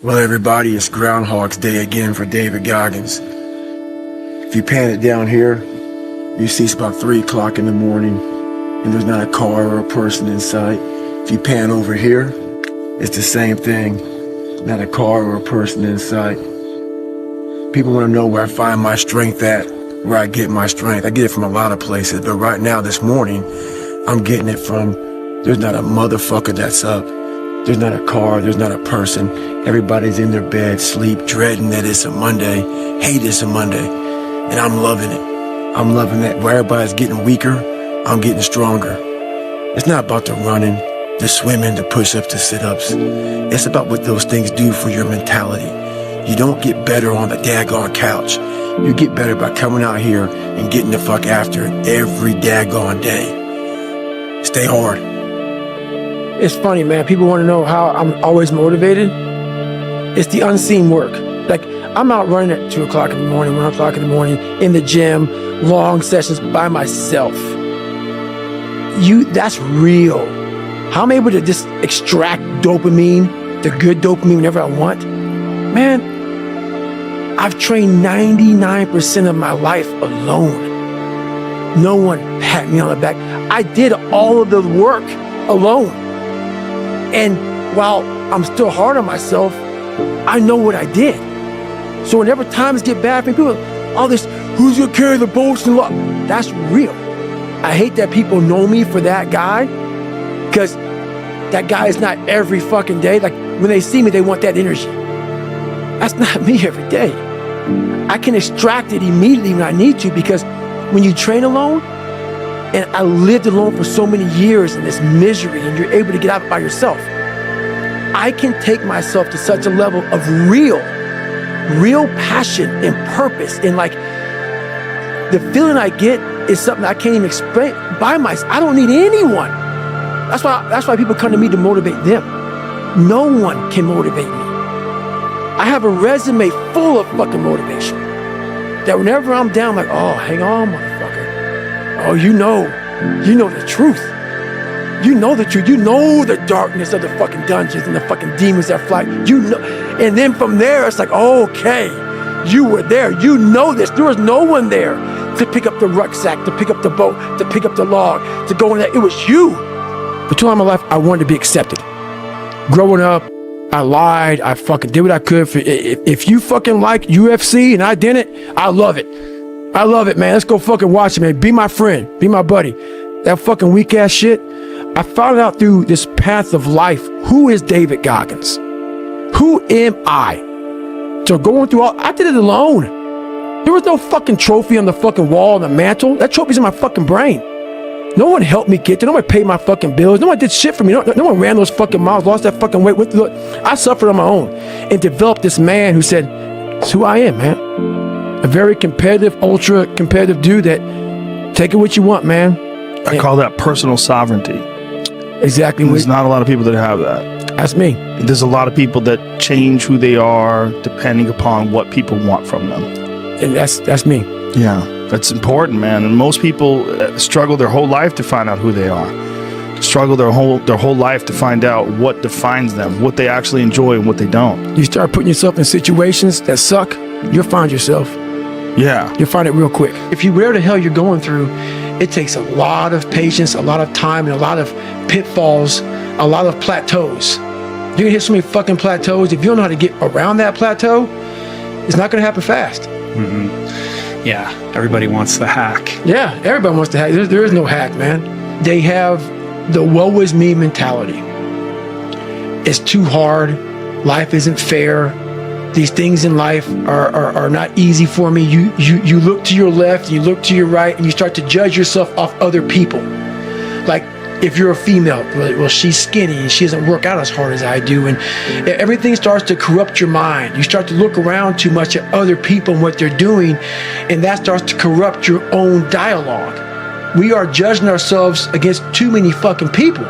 Well, everybody, it's Groundhog's Day again for David Goggins. If you pan it down here, you see it's about 3 o'clock in the morning, and there's not a car or a person in sight. If you pan over here, it's the same thing. Not a car or a person in sight. People want to know where I find my strength at, where I get my strength. I get it from a lot of places, but right now, this morning, I'm getting it from, there's not a motherfucker that's up. There's not a car, there's not a person. Everybody's in their bed, sleep, dreading that it's a Monday, hate it's a Monday, and I'm loving it. I'm loving that. Where everybody's getting weaker, I'm getting stronger. It's not about the running, the swimming, the push-ups, the sit-ups. It's about what those things do for your mentality. You don't get better on the daggone couch. You get better by coming out here and getting the fuck after it every daggone day. Stay hard. It's funny, man. People want to know how I'm always motivated. It's the unseen work. Like, I'm out running at 2 o'clock in the morning, 1 o'clock in the morning, in the gym, long sessions by myself. That's real. How I'm able to just extract dopamine, the good dopamine whenever I want. Man, I've trained 99% of my life alone. No one pat me on the back. I did all of the work alone. And while I'm still hard on myself, I know what I did. So whenever times get bad for me, people, all this, who's gonna carry the bolts and that's real. I hate that people know me for that guy, because that guy is not every fucking day. Like, when they see me, they want that energy. That's not me every day. I can extract it immediately when I need to, because when you train alone, and I lived alone for so many years in this misery, and you're able to get out by yourself, I can take myself to such a level of real passion and purpose. And like, the feeling I get is something I can't even explain by myself. I don't need anyone. That's why people come to me to motivate them. No one can motivate me. I have a resume full of fucking motivation, that whenever I'm down, I'm like, oh, hang on, motherfucker. Oh, you know the truth. You know the truth. You know the darkness of the fucking dungeons and the fucking demons that fly. You know, and then from there, it's like, okay, you were there. You know this. There was no one there to pick up the rucksack, to pick up the boat, to pick up the log, to go in there. It was you. For too long in my life, I wanted to be accepted. Growing up, I lied. I fucking did what I could. If you fucking like UFC and I didn't, I love it. I love it, man. Let's go fucking watch it, man. Be my friend. Be my buddy. That fucking weak ass shit. I found out through this path of life, who is David Goggins? Who am I? So going through I did it alone. There was no fucking trophy on the fucking wall on the mantle. That trophy's in my fucking brain. No one helped me get there. No one paid my fucking bills. No one did shit for me. No one ran those fucking miles, lost that fucking weight. I suffered on my own and developed this man who said, it's who I am, man. A very competitive, ultra competitive dude that take it what you want, man. I call that personal sovereignty. Exactly. There's not a lot of people that have that. That's me. There's a lot of people that change who they are depending upon what people want from them. And that's me. Yeah, that's important, man. And most people struggle their whole life to find out who they are. Struggle their whole life to find out what defines them, what they actually enjoy and what they don't. You start putting yourself in situations that suck, you'll find yourself. Yeah. You'll find it real quick. If you whatever the hell you're going through, it takes a lot of patience, a lot of time, and a lot of pitfalls, a lot of plateaus. You're gonna hit so many fucking plateaus. If you don't know how to get around that plateau, it's not gonna happen fast. Mm-hmm. Yeah, everybody wants the hack. Yeah, everybody wants the hack. There is no hack, man. They have the woe is me mentality. It's too hard. Life isn't fair. These things in life are not easy for me. You look to your left, you look to your right, and you start to judge yourself off other people. Like, if you're a female, well, she's skinny and she doesn't work out as hard as I do, and everything starts to corrupt your mind. You start to look around too much at other people and what they're doing, and that starts to corrupt your own dialogue. We are judging ourselves against too many fucking people.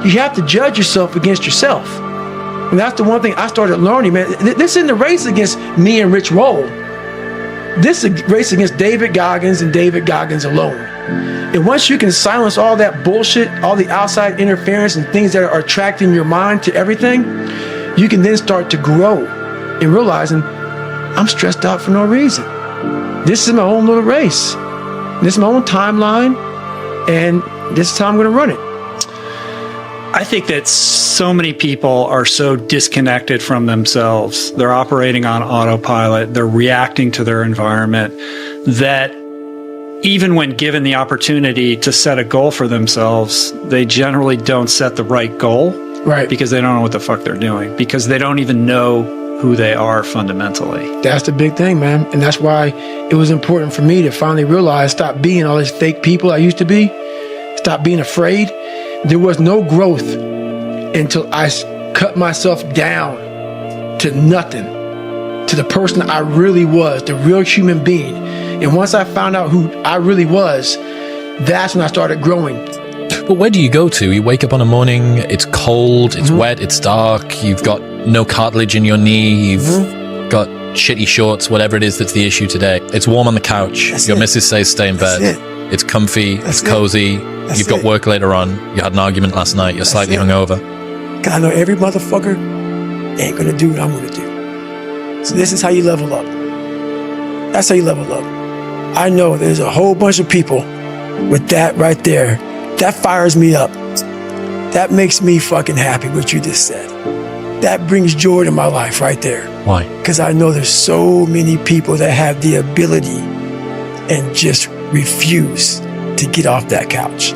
You have to judge yourself against yourself. And that's the one thing I started learning, man. This isn't a race against me and Rich Roll. This is a race against David Goggins and David Goggins alone. And once you can silence all that bullshit, all the outside interference and things that are attracting your mind to everything, you can then start to grow in realizing I'm stressed out for no reason. This is my own little race. This is my own timeline, and this is how I'm going to run it. I think that so many people are so disconnected from themselves. They're operating on autopilot. They're reacting to their environment that even when given the opportunity to set a goal for themselves, they generally don't set the right goal. Right. Because they don't know what the fuck they're doing. Because they don't even know who they are fundamentally. That's the big thing, man. And that's why it was important for me to finally realize, stop being all these fake people I used to be. Stop being afraid. There was no growth until I cut myself down to nothing, to the person I really was, the real human being. And once I found out who I really was, that's when I started growing. But where do you go to? You wake up on a morning, it's cold, it's wet, it's dark, you've got no cartilage in your knee, you've got shitty shorts, whatever it is that's the issue today. It's warm on the couch, your missus says stay in bed, it's comfy, it's cozy, you've got work later on, you had an argument last night, you're slightly hungover. God, I know every motherfucker ain't gonna do what I'm gonna do. So this is how you level up. That's how you level up. I know there's a whole bunch of people with that right there. That fires me up. That makes me fucking happy, what you just said. That brings joy to my life right there. Why? Because I know there's so many people that have the ability and just refuse to get off that couch.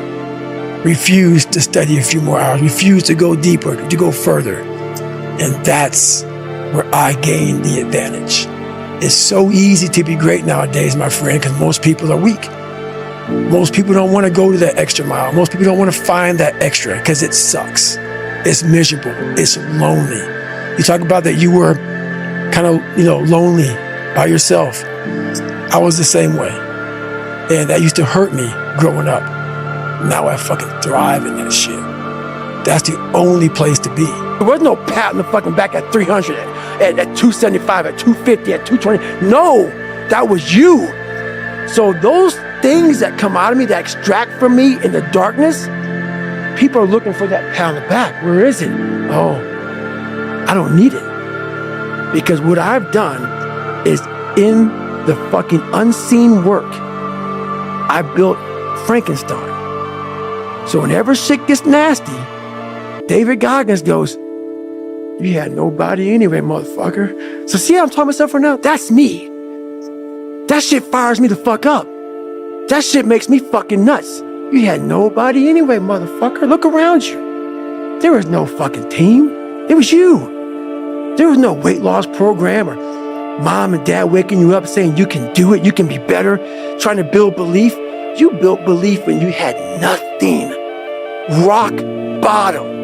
Refuse to study a few more hours. Refuse to go deeper, to go further. And that's where I gain the advantage. It's so easy to be great nowadays, my friend, because most people are weak. Most people don't want to go to that extra mile. Most people don't want to find that extra because it sucks. It's miserable. It's lonely. You talk about that you were kind of, lonely by yourself. I was the same way. And that used to hurt me growing up. Now I fucking thrive in that shit. That's the only place to be. There was no pat on the fucking back at 300, at 275, at 250, at 220. No, that was you. So those things that come out of me, that extract from me in the darkness, people are looking for that pat on the back. Where is it? Oh, I don't need it. Because what I've done is in the fucking unseen work, I built Frankenstein. So whenever shit gets nasty, David Goggins goes, you had nobody anyway, motherfucker. So see how I'm talking myself right now? That's me. That shit fires me the fuck up. That shit makes me fucking nuts. You had nobody anyway, motherfucker. Look around you. There was no fucking team. It was you. There was no weight loss program or mom and dad waking you up saying you can do it, you can be better, trying to build belief. You built belief when you had nothing. Rock bottom.